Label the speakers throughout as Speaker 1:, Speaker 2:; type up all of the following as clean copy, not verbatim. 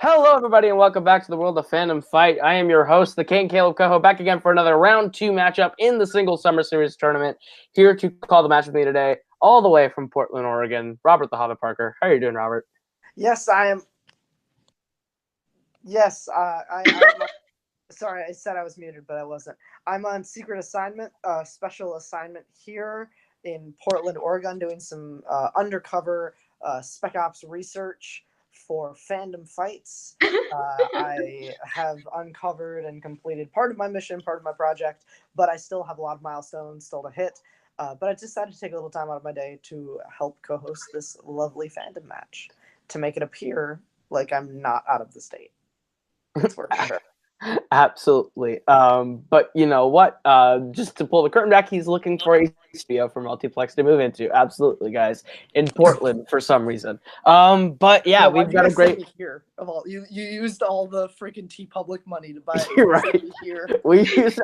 Speaker 1: Hello, everybody, and welcome back to the World of Fandom Fight. I am your host, the King Caleb Coho, back again for another Round 2 matchup in the Single Summer Series tournament. Here to call the match with me today, all the way from Portland, Oregon, Robert the Hobbit Parker. How are you doing, Robert?
Speaker 2: Yes, I am. Yes, I'm. Sorry, I said I was muted, but I wasn't. I'm on secret assignment, special assignment here in Portland, Oregon, doing some undercover Spec Ops research for Fandom fights. I have uncovered and completed part of my mission, part of my project, but I still have a lot of milestones still to hit. But I decided to take a little time out of my day to help co-host this lovely Fandom match to make it appear like I'm not out of the state. That's for sure.
Speaker 1: Absolutely. But you know what? Just to pull the curtain back, he's looking for a studio for Multiplex to move into. Absolutely, guys. In Portland for some reason. But yeah, we've got a great
Speaker 2: here of all you used all the freaking T-Public money to buy
Speaker 1: You're right.
Speaker 2: here.
Speaker 1: We used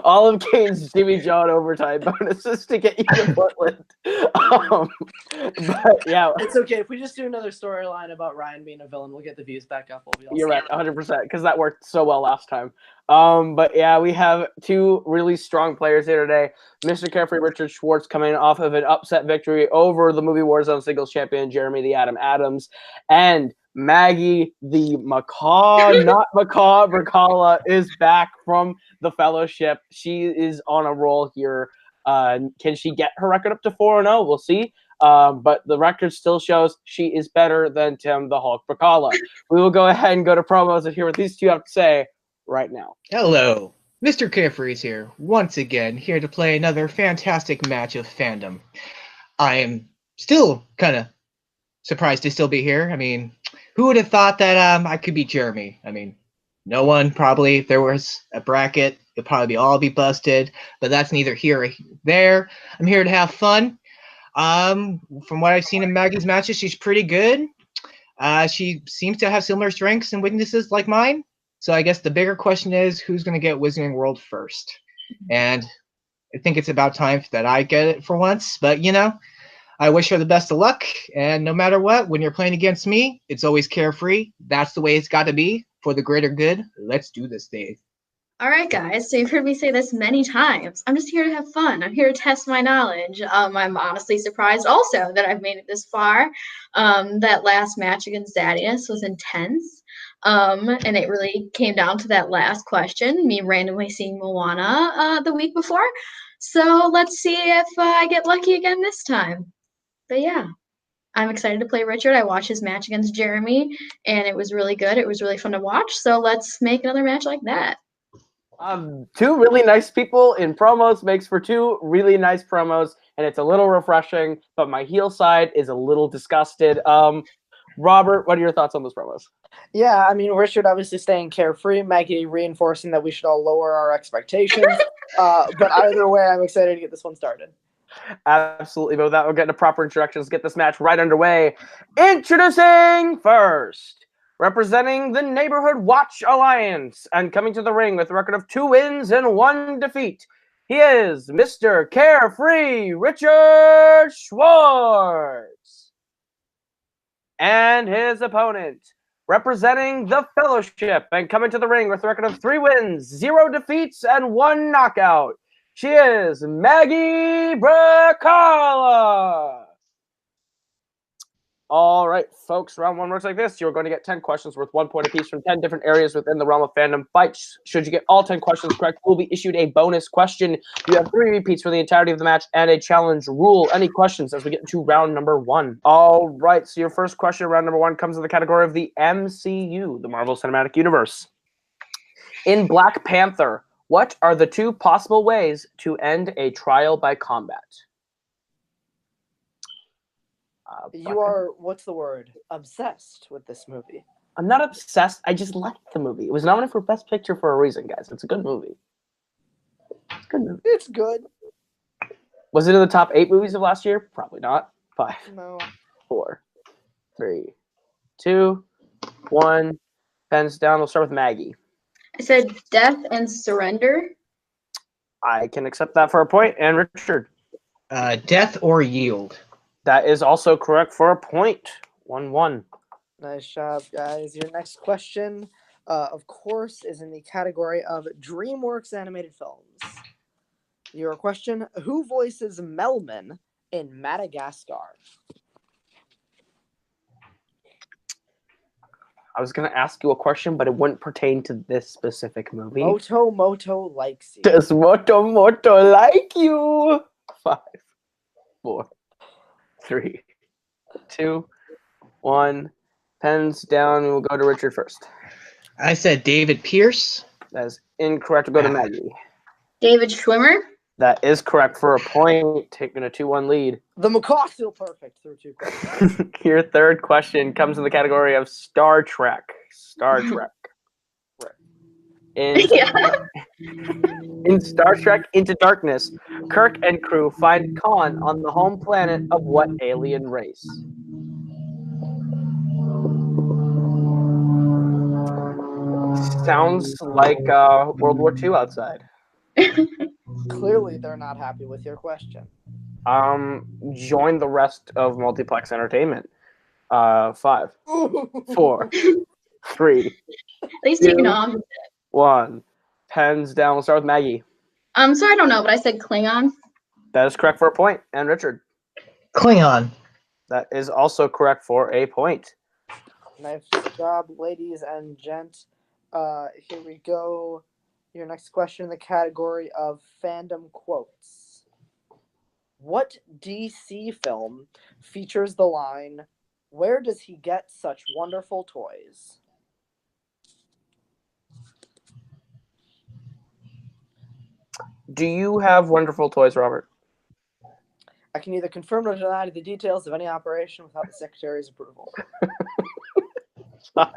Speaker 1: all of Kane's Jimmy John overtime bonuses to get you to Portland. But yeah,
Speaker 2: it's okay if we just do another storyline about Ryan being a villain. We'll get the views back up.
Speaker 1: You're right, 100%, because that worked so well last time. But yeah, we have two really strong players here today. Mr. Carefree Richard Schwartz coming off of an upset victory over the movie Warzone singles champion Jeremy the Atom Adams, and Maggie the Brzakala is back from the Fellowship. She is on a roll here. Can she get her record up to 4-0? We'll see. But the record still shows she is better than Tim the Hulk Brzakala. We will go ahead and go to promos and hear what these two have to say right now.
Speaker 3: Hello, Mr. Carefree's here, once again, here to play another fantastic match of Fandom. I am still kind of surprised to still be here. I mean, who would have thought that I could beat Jeremy? I mean, no one probably. If there was a bracket, it'd probably all be busted, but that's neither here or there. I'm here to have fun. From what I've seen in Maggie's matches, she's pretty good. She seems to have similar strengths and weaknesses like mine. So I guess the bigger question is, who's going to get Wizarding World first? And I think it's about time that I get it for once. But, you know, I wish her the best of luck. And no matter what, when you're playing against me, it's always carefree. That's the way it's got to be for the greater good. Let's do this thing.
Speaker 4: All right, guys, so you've heard me say this many times. I'm just here to have fun. I'm here to test my knowledge. I'm honestly surprised also that I've made it this far. That last match against Zadius was intense. And it really came down to that last question, me randomly seeing Moana the week before. So let's see if I get lucky again this time. But yeah, I'm excited to play Richard. I watched his match against Jeremy, and it was really good. It was really fun to watch. So let's make another match like that.
Speaker 1: Two really nice people in promos makes for two really nice promos, and it's a little refreshing, but my heel side is a little disgusted. Robert, what are your thoughts on those promos?
Speaker 2: Yeah, I mean, Richard obviously staying carefree, Maggie reinforcing that we should all lower our expectations. But either way, I'm excited to get this one started.
Speaker 1: Absolutely, but with that, we'll get into proper introductions, get this match right underway. Introducing first, representing the Neighborhood Watch Alliance, and coming to the ring with a record of 2 wins and 1 defeat, he is Mr. Carefree Richard Schwartz. And his opponent, representing the Fellowship, and coming to the ring with a record of 3 wins, 0 defeats, and 1 knockout, she is Maggie Brzakala. All right, folks, round 1 works like this. You're going to get 10 questions worth 1 point apiece from 10 different areas within the realm of Fandom fights. Should you get all 10 questions correct, you will be issued a bonus question. You have 3 repeats for the entirety of the match and a challenge rule. Any questions as we get into round number 1? All right, so your first question, round number 1, comes in the category of the MCU, the Marvel Cinematic Universe. In Black Panther, what are the 2 possible ways to end a trial by combat?
Speaker 2: You are, what's the word, obsessed with this movie.
Speaker 1: I'm not obsessed. I just liked the movie. It was nominated for Best Picture for a reason, guys. It's a good movie. It's a good movie.
Speaker 2: It's good.
Speaker 1: Was it in the top 8 movies of last year? Probably not. 5,
Speaker 2: No.
Speaker 1: 4, 3, 2, 1. Pens down. We'll start with Maggie.
Speaker 4: I said Death and Surrender.
Speaker 1: I can accept that for a point. And Richard?
Speaker 3: Death or Yield.
Speaker 1: That is also correct for a point. 1-1.
Speaker 2: Nice job, guys. Your next question, of course, is in the category of DreamWorks animated films. Your question, who voices Melman in Madagascar?
Speaker 1: I was going to ask you a question, but it wouldn't pertain to this specific movie.
Speaker 2: Moto likes you.
Speaker 1: Does Moto like you? 5, 4, 3, 2, 1. Pens down. We'll go to Richard first.
Speaker 3: I said David Pierce.
Speaker 1: That is incorrect. We'll go to Maggie.
Speaker 4: David Schwimmer.
Speaker 1: That is correct for a point, taking a 2-1 lead.
Speaker 2: The macaw still perfect through 2 questions.
Speaker 1: Your third question comes in the category of Star Trek. Star Trek. In Star Trek Into Darkness, Kirk and crew find Khan on the home planet of what alien race? Sounds like World War II outside.
Speaker 2: Clearly, they're not happy with your question.
Speaker 1: Join the rest of Multiplex Entertainment. 5, 4, 3.
Speaker 4: At least you can know.
Speaker 1: 1. Pens down. We'll start with Maggie.
Speaker 4: So I don't know, but I said Klingon.
Speaker 1: That is correct for a point. And Richard.
Speaker 3: Klingon.
Speaker 1: That is also correct for a point.
Speaker 2: Nice job, ladies and gents. Here we go. Your next question in the category of fandom quotes. What DC film features the line, "Where does he get such wonderful toys?"
Speaker 1: Do you have wonderful toys, Robert?
Speaker 2: I can neither confirm nor deny the details of any operation without the Secretary's approval.
Speaker 1: 5,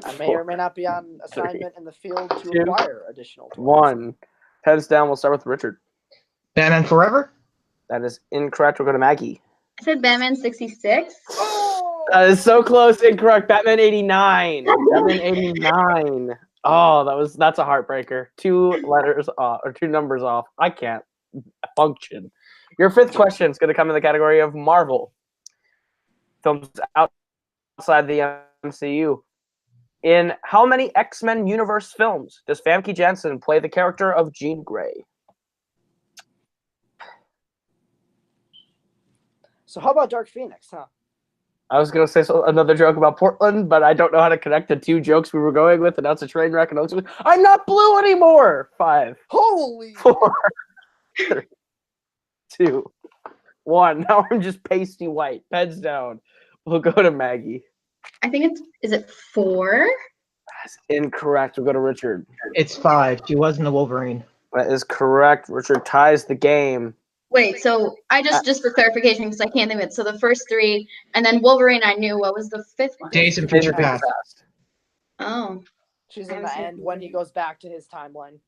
Speaker 2: I may or may not be on assignment in the field to
Speaker 1: 2,
Speaker 2: acquire additional toys.
Speaker 1: 1. Pens down. We'll start with Richard.
Speaker 3: Batman Forever.
Speaker 1: That is incorrect. We'll go to Maggie.
Speaker 4: I said Batman 66.
Speaker 2: Oh!
Speaker 1: That is so close. Incorrect. Batman 89. Batman 89. Oh, that's a heartbreaker. 2 letters off, or 2 numbers off. I can't function. Your fifth question is going to come in the category of Marvel films outside the MCU. In how many X-Men universe films does Famke Janssen play the character of Jean Grey?
Speaker 2: So how about Dark Phoenix, huh?
Speaker 1: I was going to say another joke about Portland, but I don't know how to connect the 2 jokes we were going with, and that's a train wreck. And I'm not blue anymore. 5,
Speaker 2: Holy!
Speaker 1: 4, 3, 2, 1. Now I'm just pasty white. Pens down. We'll go to Maggie.
Speaker 4: I think is it 4?
Speaker 1: That's incorrect. We'll go to Richard.
Speaker 3: It's 5. She wasn't a Wolverine.
Speaker 1: That is correct. Richard ties the game.
Speaker 4: Wait, so I just for clarification, because I can't think of it. So the first 3, and then Wolverine, I knew. What was the 5th one?
Speaker 3: Days of Future Past.
Speaker 4: Oh.
Speaker 2: She's in the end when he goes back to his timeline.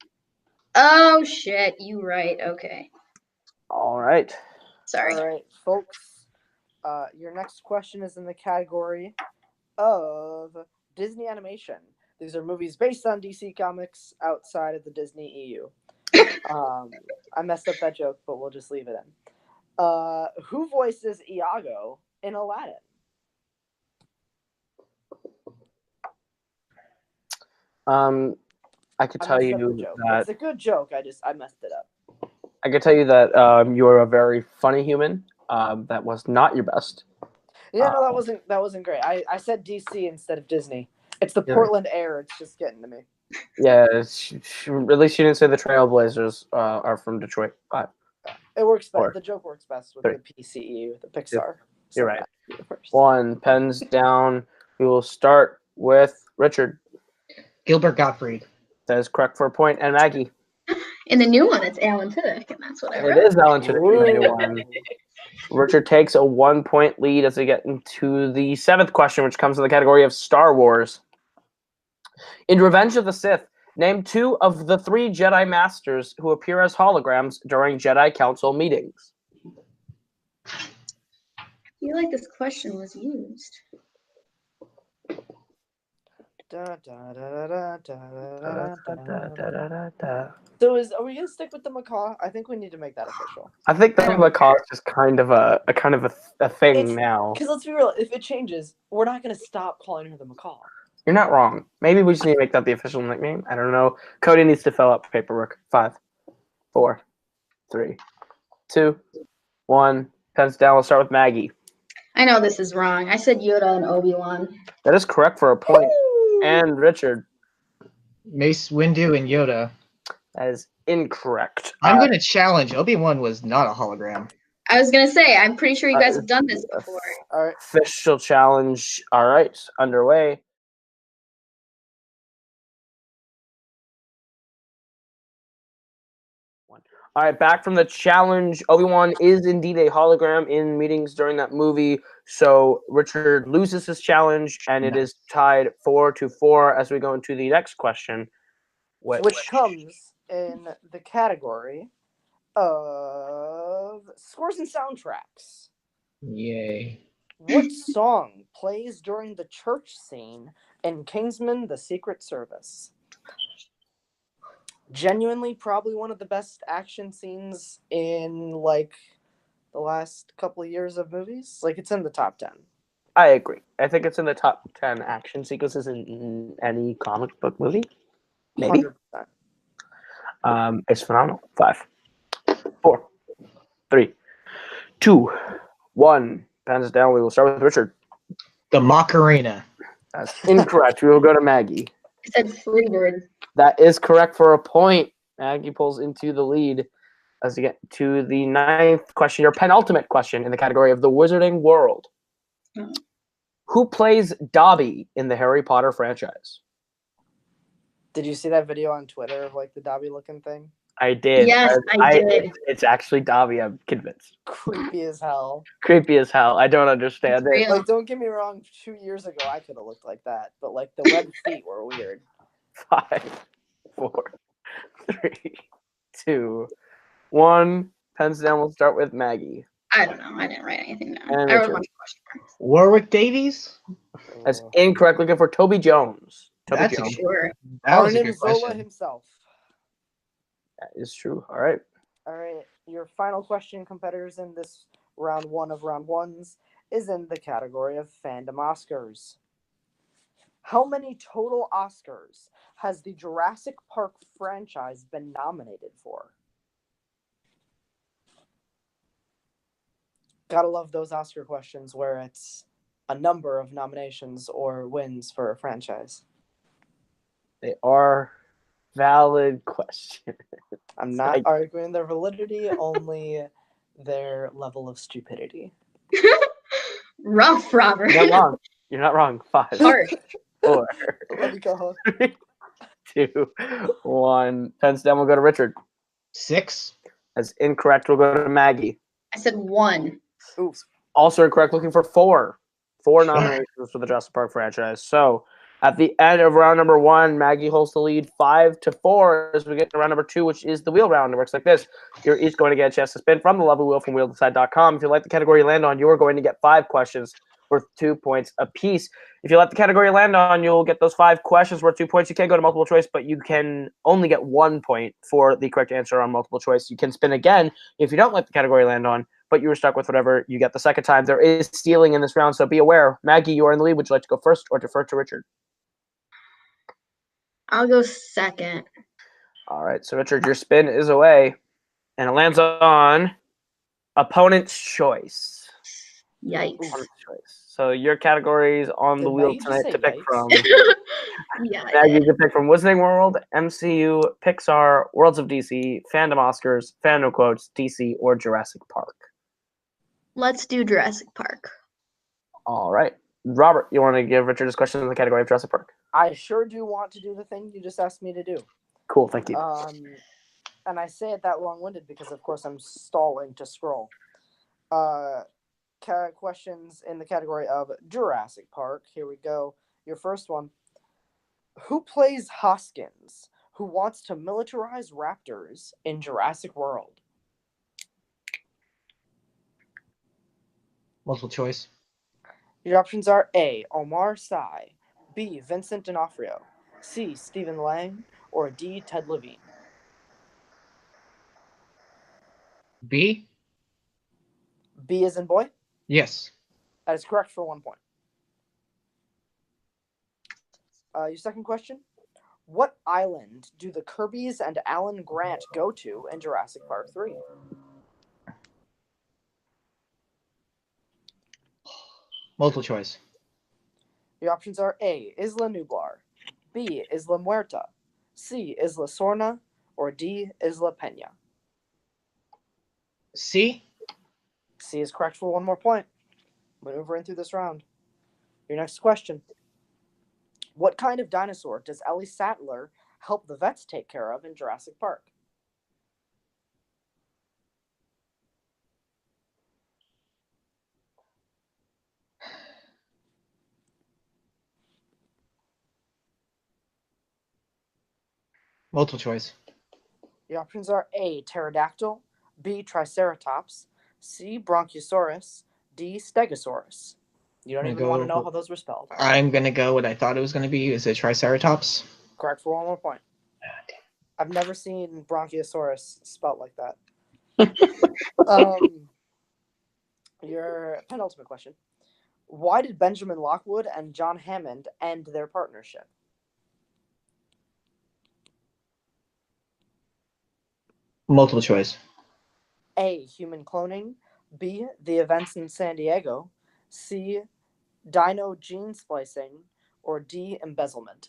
Speaker 4: Oh shit! You right? Okay.
Speaker 1: All right.
Speaker 4: Sorry.
Speaker 2: All right, folks. Your next question is in the category of Disney animation. These are movies based on DC comics outside of the Disney EU. I messed up that joke, but we'll just leave it in. Who voices Iago in Aladdin?
Speaker 1: I could tell you that
Speaker 2: it's a good joke. I messed it up.
Speaker 1: I could tell you that you are a very funny human. That was not your best.
Speaker 2: Yeah, no, that wasn't great. I said DC instead of Disney. It's the Portland air. It's just getting to me.
Speaker 1: Yeah, at least she didn't say the Trailblazers are from Detroit. 5.
Speaker 2: It works best.
Speaker 1: 4,
Speaker 2: The joke works best with
Speaker 1: 3,
Speaker 2: the PCEU, the Pixar.
Speaker 1: You're right. 1. Pens down. We will start with Richard.
Speaker 3: Gilbert Gottfried.
Speaker 1: That is correct for a point. And Maggie.
Speaker 4: In the new one, it's Alan Tudyk, and that's what I wrote.
Speaker 1: It is Alan Tudyk in the new one. Richard takes a 1-point lead as we get into the 7th question, which comes in the category of Star Wars. In Revenge of the Sith, name 2 of the 3 Jedi Masters who appear as holograms during Jedi Council meetings.
Speaker 4: I feel like this question was used.
Speaker 2: Da, da, da, da, da, da, da, da.
Speaker 1: Da.
Speaker 2: So are we gonna stick with the macaw? I think we need to make that official.
Speaker 1: I think
Speaker 4: I
Speaker 1: the
Speaker 4: don't
Speaker 1: macaw is just kind of a thing
Speaker 2: It's-
Speaker 1: now.
Speaker 2: Because let's be real, if it changes, we're not gonna stop calling her the macaw.
Speaker 1: You're not wrong. Maybe we just need to make that the official nickname. I don't know. Cody needs to fill out paperwork. 5, 4, 3, 2, 1. Pens down. We'll start with Maggie.
Speaker 4: I know this is wrong. I said Yoda and Obi-Wan.
Speaker 1: That is correct for a point.
Speaker 2: Woo!
Speaker 1: And Richard,
Speaker 3: Mace Windu and Yoda.
Speaker 1: that is incorrect.
Speaker 3: I'm going to challenge. Obi-Wan was not a hologram.
Speaker 4: I was gonna say, I'm pretty sure you guys have done this before.
Speaker 2: All right.
Speaker 1: Official challenge. All right, underway. All right, back from the challenge. Obi-Wan is indeed a hologram in meetings during that movie. So Richard loses his challenge, and it is tied 4-4 as we go into the next question.
Speaker 2: Which comes in the category of scores and soundtracks.
Speaker 3: Yay.
Speaker 2: What song plays during the church scene in Kingsman: The Secret Service? Genuinely, probably one of the best action scenes in like the last couple of years of movies. Like, it's in the top 10.
Speaker 1: I agree. I think it's in the top 10 action sequences in any comic book movie. Maybe.
Speaker 2: 100%.
Speaker 1: It's phenomenal. 5, 4, 3, 2, 1. Pens down. We will start with Richard.
Speaker 3: The Macarena.
Speaker 1: That's incorrect. We will go to Maggie.
Speaker 4: I said Freebird.
Speaker 1: That is correct for a point. Maggie pulls into the lead as we get to the 9th question, your penultimate question in the category of the Wizarding World.
Speaker 4: Oh.
Speaker 1: Who plays Dobby in the Harry Potter franchise?
Speaker 2: Did you see that video on Twitter of like the Dobby looking thing?
Speaker 1: I did.
Speaker 4: Yes, I did.
Speaker 1: It's actually Dobby, I'm convinced.
Speaker 2: Creepy as hell.
Speaker 1: Creepy as hell. I don't understand
Speaker 4: It's
Speaker 1: it.
Speaker 4: real.
Speaker 2: Like, don't get me wrong, 2 years ago I could have looked like that, but like the web feet were weird.
Speaker 1: 5, 4, 3, 2, 1. Pens down. We'll start with Maggie.
Speaker 4: I don't know. I didn't write anything down.
Speaker 1: And
Speaker 4: I wrote a
Speaker 1: Richard.
Speaker 4: bunch of question marks.
Speaker 3: Warwick Davies?
Speaker 1: That's incorrect. Looking for Toby Jones. Toby
Speaker 3: That's
Speaker 1: Jones.
Speaker 4: Sure.
Speaker 3: That was a
Speaker 2: Arnim
Speaker 3: good
Speaker 2: Zola
Speaker 3: question.
Speaker 2: himself.
Speaker 1: That is true. All right.
Speaker 2: All right, your final question, competitors, in this round 1 of round 1s is in the category of Fandom Oscars. How many total Oscars has the Jurassic Park franchise been nominated for? Gotta love those Oscar questions where it's a number of nominations or wins for a franchise.
Speaker 1: They are valid questions.
Speaker 2: I'm not arguing their validity, only their level of stupidity.
Speaker 4: Rough, Robert.
Speaker 1: You're not wrong. You're not wrong. 5,
Speaker 4: Harsh.
Speaker 1: 4,
Speaker 2: Love you, co-host.
Speaker 1: 3, 2, 1. Pens down. We'll go to Richard.
Speaker 3: 6?
Speaker 1: That's incorrect. We'll go to Maggie.
Speaker 4: I said 1.
Speaker 2: Oops.
Speaker 1: Also incorrect. Looking for 4. 4 nominations for the Jurassic Park franchise. So at the end of round number 1, Maggie holds the lead 5-4 as we get to round number 2, which is the wheel round. It works like this. You're each going to get a chance to spin from the level wheel from wheeldecide.com. If you like the category you land on, you are going to get 5 questions worth 2 points apiece. If you let the category you land on, you'll get those 5 questions worth 2 points. You can go to multiple choice, but you can only get 1 point for the correct answer on multiple choice. You can spin again if you don't let the category land on, but you were stuck with whatever you get the second time. There is stealing in this round, so be aware. Maggie, you are in the lead. Would you like to go first or defer to Richard?
Speaker 4: I'll go second.
Speaker 1: All right, so Richard, your spin is away, and it lands on opponent's choice.
Speaker 4: Yikes.
Speaker 1: Opponent's choice. So your categories on
Speaker 2: Did
Speaker 1: the wheel
Speaker 2: Maggie just
Speaker 1: tonight
Speaker 2: say
Speaker 1: to pick
Speaker 2: yikes?
Speaker 1: from.
Speaker 4: Yeah. I
Speaker 1: Maggie,
Speaker 4: did.
Speaker 1: you can pick from Wizarding World, MCU, Pixar, Worlds of DC, Fandom Oscars, Fandom Quotes, DC, or Jurassic Park.
Speaker 4: Let's do Jurassic Park.
Speaker 1: All right. Robert, you want to give Richard his question in the category of Jurassic Park?
Speaker 2: I sure do want to do the thing you just asked me to do.
Speaker 1: Cool, thank you.
Speaker 2: And I say it that long-winded because, of course, I'm stalling to scroll. Questions in the category of Jurassic Park. Here we go. Your first one. Who plays Hoskins, who wants to militarize raptors in Jurassic World?
Speaker 3: Multiple choice.
Speaker 2: Your options are A, Omar Sy, B. Vincent D'Onofrio, C. Stephen Lang, or D. Ted Levine?
Speaker 3: B?
Speaker 2: B as in boy?
Speaker 3: Yes.
Speaker 2: That is correct for 1 point. Your second question. What island do the Kirbys and Alan Grant go to in Jurassic Park 3?
Speaker 3: Multiple choice.
Speaker 2: The options are A. Isla Nublar, B. Isla Muerta, C. Isla Sorna, or D. Isla Peña?
Speaker 3: C?
Speaker 2: C is correct for 1 more point. Maneuvering through this round. Your next question. What kind of dinosaur does Ellie Sattler help the vets take care of in Jurassic Park?
Speaker 3: Multiple choice.
Speaker 2: The options are A. Pterodactyl, B. Triceratops, C. Bronchiosaurus, D. Stegosaurus. You don't even want to know how those were spelled.
Speaker 3: I'm going to go what I thought it was going to be. Is it Triceratops?
Speaker 2: Correct for 1 more point. I've never seen Bronchiosaurus spelled like that. Your penultimate question. Why did Benjamin Lockwood and John Hammond end their partnership?
Speaker 3: Multiple choice.
Speaker 2: A. Human cloning, B. The events in San Diego, C. Dino gene splicing, or D. Embezzlement?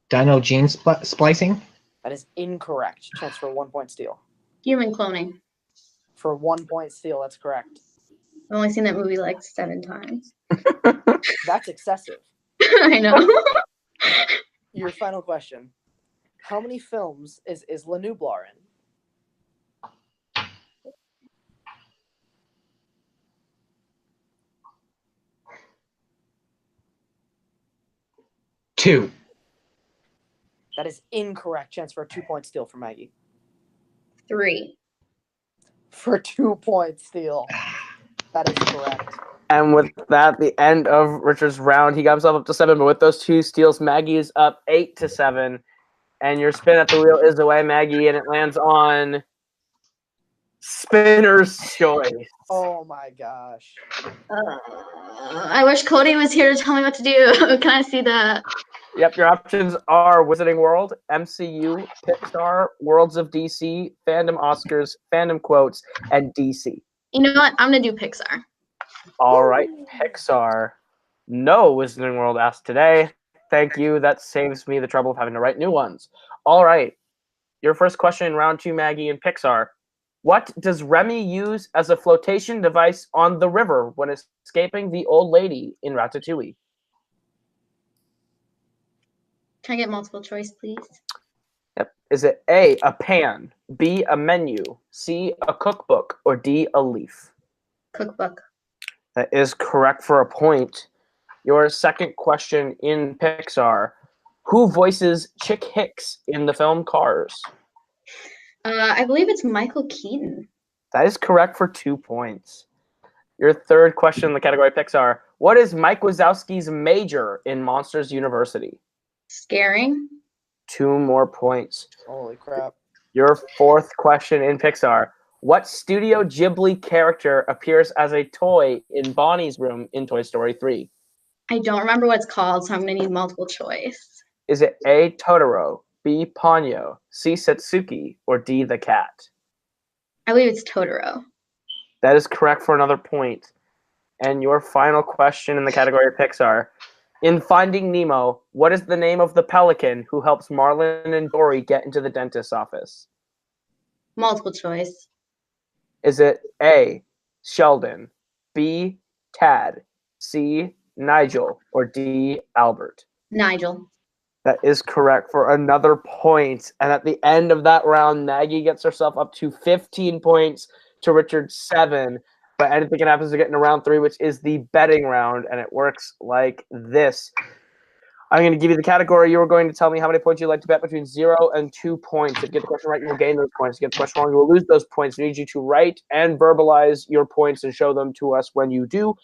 Speaker 3: Dino gene splicing?
Speaker 2: That is incorrect. Chance for 1 point steal.
Speaker 4: Human cloning.
Speaker 2: For 1 point steal, that's correct.
Speaker 4: I've only seen that movie like 7 times.
Speaker 2: That's excessive.
Speaker 4: I know.
Speaker 2: Your final question. How many films is Isla Nublar in?
Speaker 3: Two.
Speaker 2: That is incorrect. Chance for a 2 point steal for Maggie.
Speaker 4: 3.
Speaker 2: For 2 point steal. That is correct.
Speaker 1: And with that, the end of Richard's round, he got himself up to 7. But with those 2 steals, Maggie is up 8-7. And your spin at the wheel is away, Maggie, and it lands on Spinner's Choice.
Speaker 2: Oh my gosh.
Speaker 4: I wish Cody was here to tell me what to do. Can I see that?
Speaker 1: Yep, your options are Wizarding World, MCU, Pixar, Worlds of DC, Fandom Oscars, Fandom Quotes, and DC.
Speaker 4: You know what? I'm going to do Pixar.
Speaker 1: All right, Pixar. No Wizarding World asked today. Thank you. That saves me the trouble of having to write new ones. All right. Your first question in round 2, Maggie, in Pixar. What does Remy use as a flotation device on the river when escaping the old lady in Ratatouille?
Speaker 4: Can I get multiple choice, please?
Speaker 1: Yep. Is it A, a pan, B, a menu, C, a cookbook, or D, a leaf?
Speaker 4: Cookbook.
Speaker 1: That is correct for a point. Your second question in Pixar. Who voices Chick Hicks in the film Cars?
Speaker 4: I believe it's Michael Keaton.
Speaker 1: That is correct for 2 points. Your third question in the category Pixar. What is Mike Wazowski's major in Monsters University?
Speaker 4: Scaring.
Speaker 1: 2 more points.
Speaker 2: Holy crap.
Speaker 1: Your fourth question in Pixar. What Studio Ghibli character appears as a toy in Bonnie's room in Toy Story 3?
Speaker 4: I don't remember what it's called, so I'm going to need multiple choice.
Speaker 1: Is it A, Totoro, B, Ponyo, C, Satsuki, or D, the cat?
Speaker 4: I believe it's Totoro.
Speaker 1: That is correct for another point. And your final question in the category of Pixar. In Finding Nemo, what is the name of the pelican who helps Marlin and Dory get into the dentist's office?
Speaker 4: Multiple choice.
Speaker 1: Is it A, Sheldon, B, Tad, C, Nigel, or D, Albert?
Speaker 4: Nigel.
Speaker 1: That is correct for another point. And at the end of that round, Maggie gets herself up to 15 points to Richard's 7. But anything can happen to get into round 3, which is the betting round. And it works like this. I'm going to give you the category. You are going to tell me how many points you'd like to bet between 0 and 2 points. If you get the question right, you will gain those points. If you get the question wrong, you will lose those points. We need you to write and verbalize your points and show them to us when you do.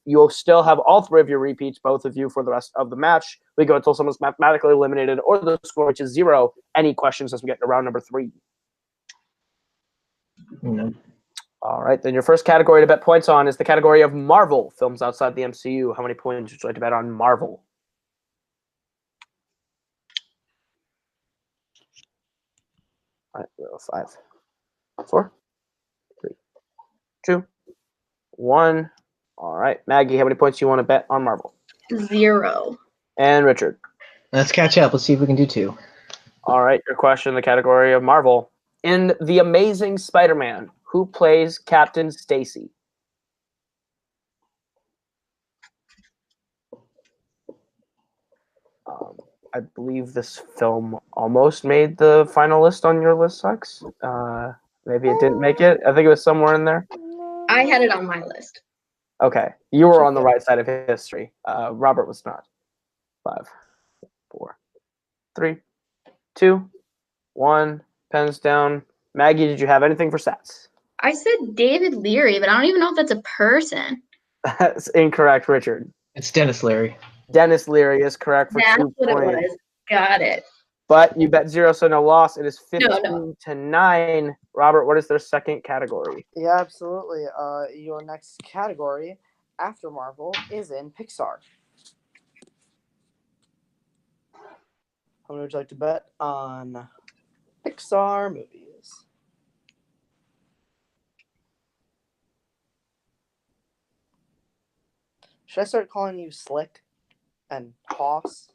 Speaker 1: You'll still have all three of your repeats, both of you, for the rest of the match. We go until someone's mathematically eliminated or the score which is 0. Any questions as we get to round number 3?
Speaker 3: No.
Speaker 1: All right, then your first category to bet points on is the category of Marvel, films outside the MCU. How many points would you like to bet on Marvel? All right, 5, 4, 3, 2, 1. All right, Maggie, how many points do you want to bet on Marvel?
Speaker 4: 0.
Speaker 1: And Richard.
Speaker 3: Let's catch up. Let's see if we can do 2.
Speaker 1: All right, your question in the category of Marvel. In The Amazing Spider-Man, who plays Captain Stacy? I believe this film almost made the final list on your list, Sucks. Maybe it didn't make it. I think it was somewhere in there.
Speaker 4: I had it on my list.
Speaker 1: Okay, you were on the right side of history. Robert was not. 5, 4, 3, 2, 1. Pens down. Maggie, did you have anything for stats?
Speaker 4: I said David Leary, but I don't even know if that's a person.
Speaker 1: That's incorrect, Richard.
Speaker 3: It's Dennis Leary.
Speaker 1: Dennis Leary is correct for
Speaker 4: That's
Speaker 1: 2
Speaker 4: what
Speaker 1: points.
Speaker 4: it was. Got it.
Speaker 1: But you bet 0, so no loss. It is 15
Speaker 4: No.
Speaker 1: to 9. Robert, what is their second category?
Speaker 2: Yeah, absolutely. Your next category after Marvel is in Pixar. How many would you like to bet on Pixar movies? Should I start calling you Slick and Hoss?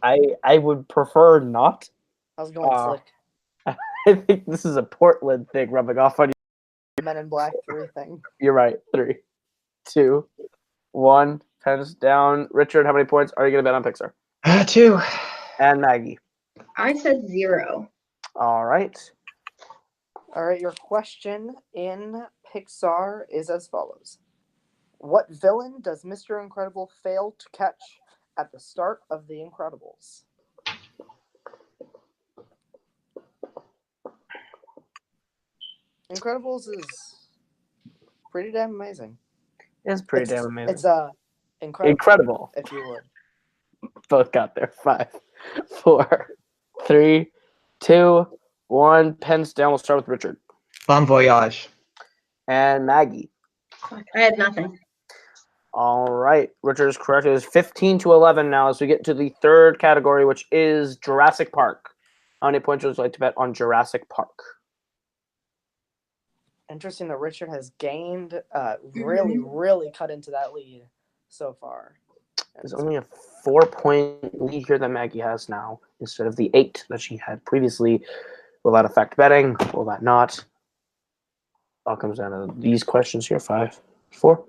Speaker 1: I would prefer not.
Speaker 2: How's it going, Slick?
Speaker 1: I think this is a Portland thing rubbing off on you.
Speaker 2: Men in Black 3 thing.
Speaker 1: You're right. 3, 2, 1. Pens down. Richard, how many points are you going to bet on Pixar?
Speaker 3: 2.
Speaker 1: And Maggie.
Speaker 4: I said 0.
Speaker 1: All right.
Speaker 2: All right, your question in Pixar is as follows. What villain does Mr. Incredible fail to catch at the start of The Incredibles? Incredibles is pretty damn amazing.
Speaker 1: It's pretty damn amazing.
Speaker 2: It's incredible, if you would.
Speaker 1: Both got there. 5, 4, 3, 2, 1. Pens down. We'll start with Richard.
Speaker 3: Bon voyage.
Speaker 1: And Maggie.
Speaker 4: Fuck, I had nothing.
Speaker 1: All right. Richard is correct. It is 15 to 11 now as we get to the third category, which is Jurassic Park. How many points would you like to bet on Jurassic Park?
Speaker 2: Interesting that Richard has gained, really cut into that lead so far.
Speaker 1: There's only a 4-point lead here that Maggie has now instead of the 8 that she had previously. Will that affect betting? Will that not? All comes down to these questions here. 5, 4,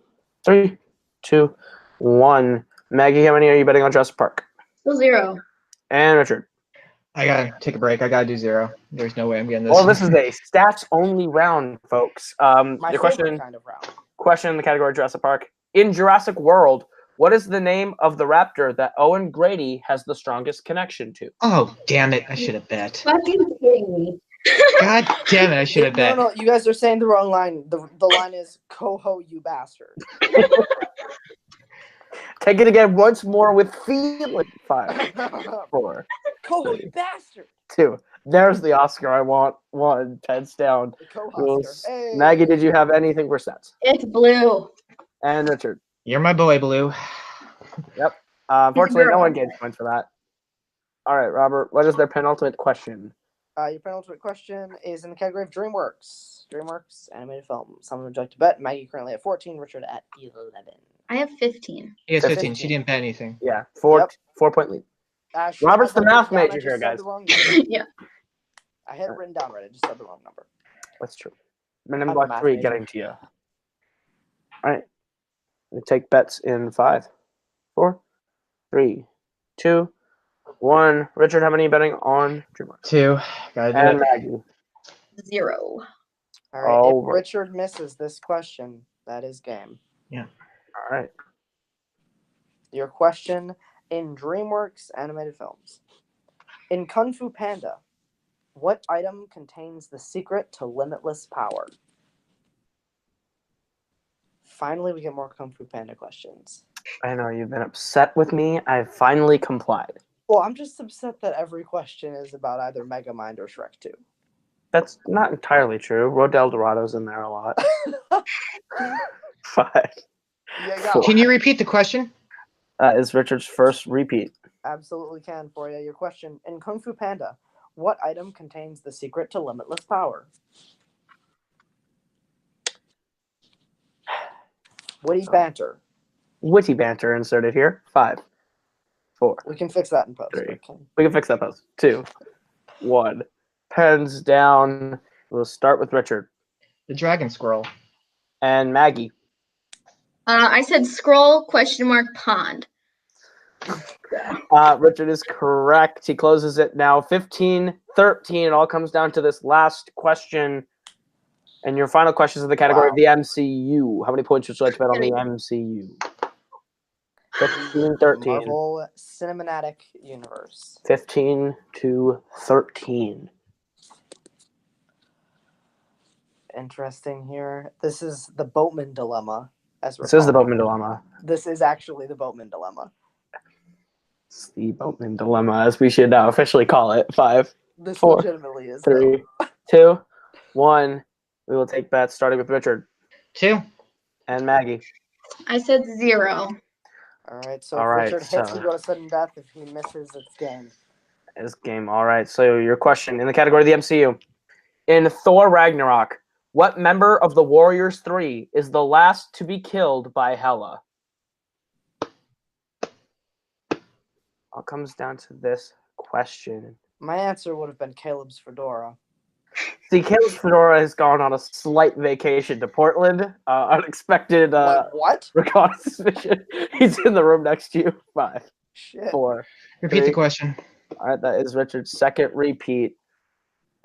Speaker 1: 3, 2, 1. Maggie, how many are you betting on Jurassic Park?
Speaker 4: Still 0.
Speaker 1: And Richard.
Speaker 3: I gotta take a break. I gotta do 0. There's no way I'm getting this.
Speaker 1: Well, this is a stats-only round, folks.
Speaker 2: My
Speaker 1: Your
Speaker 2: favorite kind of round.
Speaker 1: question in the category Jurassic Park. In Jurassic World, what is the name of the raptor that Owen Grady has the strongest connection to?
Speaker 3: Oh, damn it. I should have bet.
Speaker 4: Fucking kidding me.
Speaker 3: God damn it. I should have bet.
Speaker 2: No, you guys are saying the wrong line. The line is Coho, you bastard.
Speaker 1: Take it again once more with feeling. 5, 4,
Speaker 2: Coho, you bastard.
Speaker 1: 2. There's the Oscar I want. 1. Pens down.
Speaker 2: The co-hoster. Hey.
Speaker 1: Maggie, did you have anything for stats?
Speaker 4: It's blue.
Speaker 1: And Richard.
Speaker 3: You're my boy, Blue.
Speaker 1: Yep. Unfortunately, no one gains points for that. All right, Robert, what is their penultimate question?
Speaker 2: Your penultimate question is in the category of DreamWorks. DreamWorks animated films. Someone would like to bet. Maggie currently at 14, Richard at 11.
Speaker 4: I have 15.
Speaker 3: He has 15. She didn't bet anything.
Speaker 1: Yeah, 4-point lead. Robert's the math major here, guys.
Speaker 4: Yeah.
Speaker 2: I had it written down right. I just said the wrong number.
Speaker 1: That's true. Men in
Speaker 2: I'm a
Speaker 1: Black
Speaker 2: math
Speaker 1: 3
Speaker 2: major.
Speaker 1: getting to you. All right. We take bets in 5, 4, 3, 2, 1. Richard, how many are you betting on DreamWorks?
Speaker 3: 2. Gotta do
Speaker 1: And
Speaker 3: it.
Speaker 1: Maggie.
Speaker 4: 0.
Speaker 2: All right.
Speaker 1: Oh,
Speaker 2: If
Speaker 1: right.
Speaker 2: Richard misses this question, that is game.
Speaker 1: All right.
Speaker 2: Your question in DreamWorks animated films. In Kung Fu Panda, what item contains the secret to limitless power? Finally, we get more Kung Fu Panda questions.
Speaker 1: I know you've been upset with me. I've finally complied.
Speaker 2: Well, I'm just upset that every question is about either Megamind or Shrek 2.
Speaker 1: That's not entirely true. Road to El Dorado's in there a lot. 5.
Speaker 2: Yeah,
Speaker 1: Four.
Speaker 3: Can you repeat the question?
Speaker 1: Is Richard's first repeat.
Speaker 2: Absolutely can for you. Your question: in Kung Fu Panda, what item contains the secret to limitless power? Witty banter.
Speaker 1: Witty banter inserted here. 5, 4.
Speaker 2: We can fix that in post.
Speaker 1: 3.
Speaker 2: Okay.
Speaker 1: We can fix that post. 2, 1. Pens down. We'll start with Richard
Speaker 3: The dragon scroll.
Speaker 1: and Maggie.
Speaker 4: I said scroll ? Pond.
Speaker 1: Richard is correct. He closes it now 15-13. It all comes down to this last question. And your final question is in the category of the MCU. How many points would you like to bet on the MCU? 15-13.
Speaker 2: Marvel Cinematic Universe.
Speaker 1: 15-13.
Speaker 2: Interesting here. This is the Boatman dilemma.
Speaker 1: This is the Boatman dilemma.
Speaker 2: This is actually the Boatman dilemma.
Speaker 1: It's the Boatman dilemma, as we should now officially call it. 5,
Speaker 2: This
Speaker 1: 4,
Speaker 2: legitimately is.
Speaker 1: 3, 2, 1. We will take bets starting with Richard
Speaker 3: 2.
Speaker 1: and Maggie.
Speaker 4: I said 0.
Speaker 2: All right. So
Speaker 1: All
Speaker 2: if
Speaker 1: right,
Speaker 2: Richard hits,
Speaker 1: so-
Speaker 2: we go to sudden death. If he misses, it's game.
Speaker 1: This game. All right. So your question in the category of the MCU. In Thor Ragnarok, what member of the Warriors 3 is the last to be killed by Hela? All comes down to this question.
Speaker 2: My answer would have been Caleb's Fedora.
Speaker 1: See, Caleb Fedora has gone on a slight vacation to Portland. Unexpected
Speaker 2: Wait, what?
Speaker 1: reconnaissance mission. He's in the room next to you. 5,
Speaker 2: Shit.
Speaker 1: 4.
Speaker 3: Repeat
Speaker 1: 3.
Speaker 3: the question.
Speaker 1: All right, that is Richard's second repeat.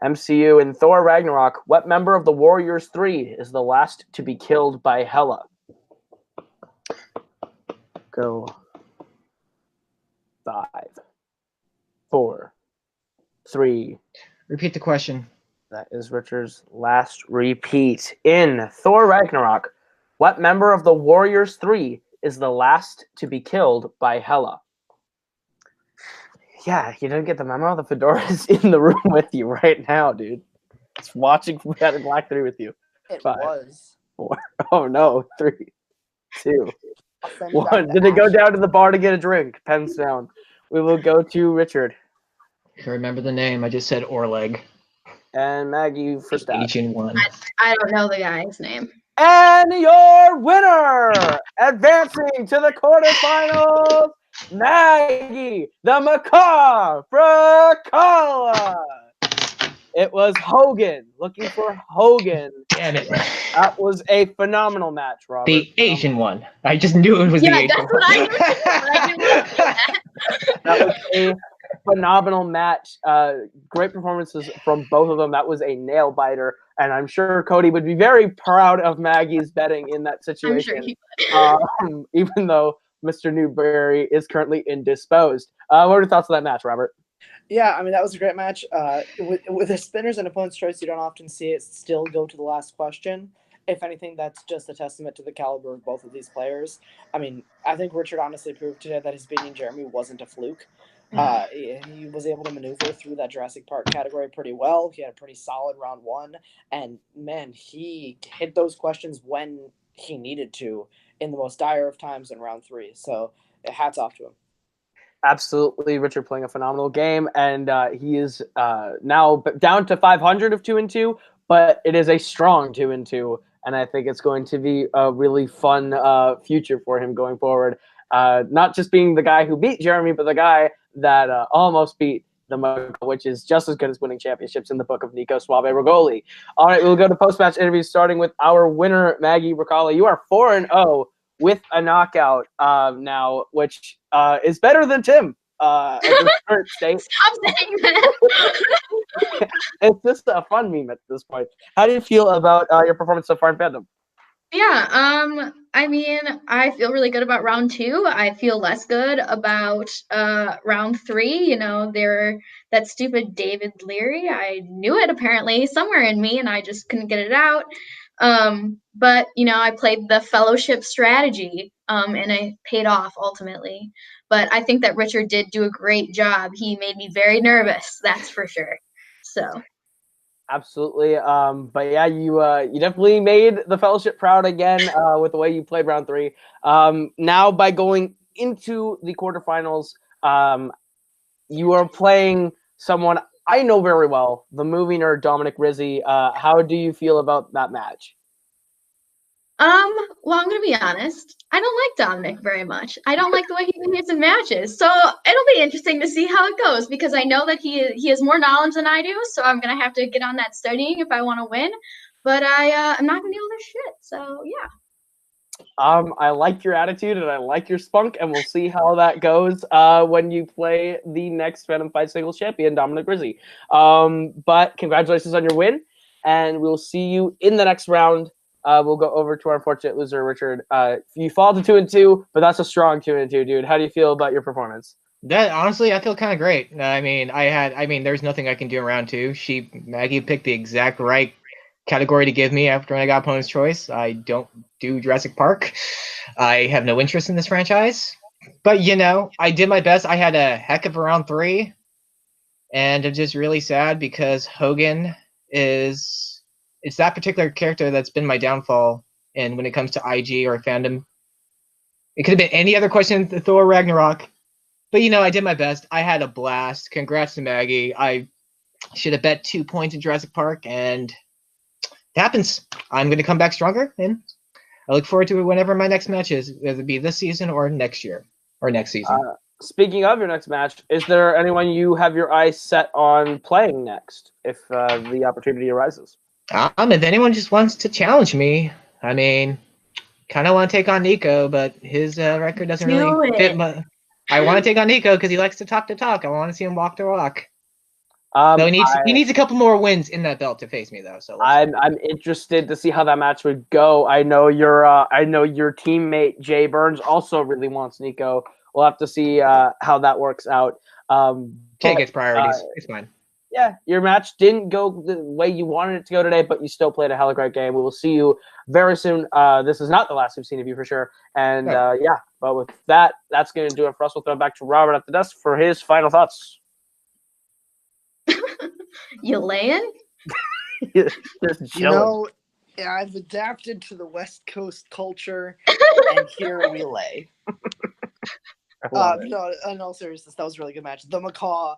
Speaker 1: MCU in Thor Ragnarok, what member of the Warriors 3 is the last to be killed by Hela? Go. 5, 4, 3.
Speaker 3: Repeat the question.
Speaker 1: That is Richard's last repeat. In Thor Ragnarok, what member of the Warriors 3 is the last to be killed by Hela? Yeah, you didn't get the memo? The Fedora is in the room with you right now, dude. It's watching Red and Black 3 with you.
Speaker 2: It
Speaker 1: 5,
Speaker 2: was.
Speaker 1: 4. Oh, no. 3, 2,
Speaker 2: I'll send you
Speaker 1: 1.
Speaker 2: back to
Speaker 1: Did they go
Speaker 2: Ash.
Speaker 1: down to the bar to get a drink? Pens down. We will go to Richard
Speaker 3: I remember the name. I just said Orleg.
Speaker 1: and Maggie for stats.
Speaker 3: Agent 1.
Speaker 4: I don't know the guy's name.
Speaker 1: And your winner, advancing to the quarterfinals, Maggie, the Macaw Brzakala. It was Hogan, looking for Hogan.
Speaker 3: Damn it.
Speaker 1: That was a phenomenal match, Robert.
Speaker 3: The Asian one. I just knew it was
Speaker 4: Yeah,
Speaker 3: the Asian
Speaker 4: that's
Speaker 3: one.
Speaker 4: what I knew.
Speaker 1: That was a phenomenal match. Great performances from both of them. That was a nail biter, and I'm sure Cody would be very proud of Maggie's betting in that
Speaker 4: I'm
Speaker 1: situation.
Speaker 4: sure he
Speaker 1: Even though Mr. Newberry is currently indisposed. What are your thoughts on that match, Robert?
Speaker 2: Yeah, I mean, that was a great match. With the spinners and opponent's choice, you don't often see it still go to the last question. If anything, that's just a testament to the caliber of both of these players. I mean, I think Richard honestly proved today that his beating Jeremy wasn't a fluke. He was able to maneuver through that Jurassic Park category pretty well. He had a pretty solid round 1. And, man, he hit those questions when he needed to in the most dire of times in round 3. So, hats off to him.
Speaker 1: Absolutely, Richard playing a phenomenal game, and he is now down to 500 of 2-2, but it is a strong 2-2, and I think it's going to be a really fun future for him going forward. Not just being the guy who beat Jeremy, but the guy that almost beat the Muggle, which is just as good as winning championships in the book of Nico Suave Regoli. All right, we'll go to post-match interviews, starting with our winner, Maggie Brzakala. You are 4-0 with a knockout now, which is better than Tim at this current state.
Speaker 4: Stop saying that.
Speaker 1: It's just a fun meme at this point. How do you feel about your performance so far in Fandom?
Speaker 4: Yeah, I mean, I feel really good about round 2. I feel less good about round 3. You know, that stupid David Leary. I knew it apparently somewhere in me, and I just couldn't get it out. But I played the fellowship strategy, and it paid off ultimately. But I think that Richard did do a great job. He made me very nervous, that's for sure. So.
Speaker 1: Absolutely. But yeah, you definitely made the fellowship proud again with the way you played round 3. Now by going into the quarterfinals, you are playing someone I know very well, the movie nerd Dominic Rizzi. How do you feel about that match?
Speaker 4: Well, I'm gonna be honest. I don't like Dominic very much. I don't like the way he behaves in matches. So it'll be interesting to see how it goes because I know that he has more knowledge than I do. So I'm gonna have to get on that studying if I want to win. But I'm not gonna deal with their shit. So yeah.
Speaker 1: I like your attitude and I like your spunk, and we'll see how that goes when you play the next Fandom Fight Singles champion, Dominic Rizzi. But congratulations on your win, and we'll see you in the next round. We'll go over to our unfortunate loser, Richard. You fall to 2-2, but that's a strong 2-2, dude. How do you feel about your performance?
Speaker 3: That honestly, I feel kind of great. I mean, there's nothing I can do in round 2. Maggie picked the exact right category to give me after I got opponent's choice. I don't do Jurassic Park. I have no interest in this franchise. But I did my best. I had a heck of a round 3, and I'm just really sad because Hogan it's that particular character that's been my downfall. And when it comes to IG or Fandom, it could have been any other question than Thor Ragnarok. But I did my best. I had a blast. Congrats to Maggie. I should have bet 2 points in Jurassic Park, and it happens. I'm going to come back stronger, and I look forward to it whenever my next match is, whether it be this season or next year or next season.
Speaker 1: Speaking of your next match, is there anyone you have your eyes set on playing next if the opportunity arises?
Speaker 3: If anyone just wants to challenge me, I mean, kind of want to take on Nico, but his record doesn't really fit my... I want to take on Nico because he likes to talk. I want to see him walk the walk. So he needs a couple more wins in that belt to face me, though. So I'm
Speaker 1: interested to see how that match would go. I know your teammate Jay Burns also really wants Nico. We'll have to see how that works out.
Speaker 3: Jay gets priorities. It's fine.
Speaker 1: Yeah, your match didn't go the way you wanted it to go today, but you still played a hella great game. We will see you very soon. This is not the last we've seen of you for sure. And yeah, but with that, that's going to do it for us. We'll throw it back to Robert at the desk for his final thoughts.
Speaker 4: You laying?
Speaker 2: I've adapted to the West Coast culture, and here we lay. No, in all seriousness, that was a really good match. The Macaw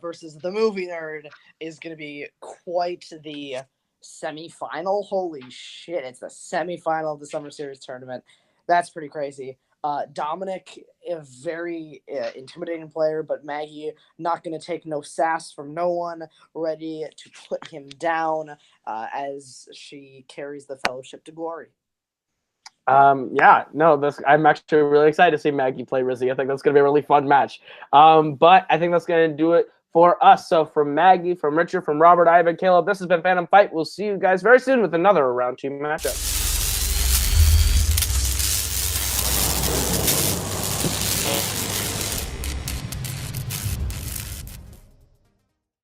Speaker 2: versus the Movie Nerd is going to be quite the semifinal. Holy shit, it's the semifinal of the Summer Series tournament. That's pretty crazy. Dominic, a very intimidating player, but Maggie, not going to take no sass from no one, ready to put him down as she carries the fellowship to glory.
Speaker 1: I'm actually really excited to see Maggie play Rizzi. I think that's going to be a really fun match. But I think that's going to do it for us. So from Maggie, from Richard, from Robert, I've been Caleb. This has been Fandom Fight. We'll see you guys very soon with another round 2 matchup.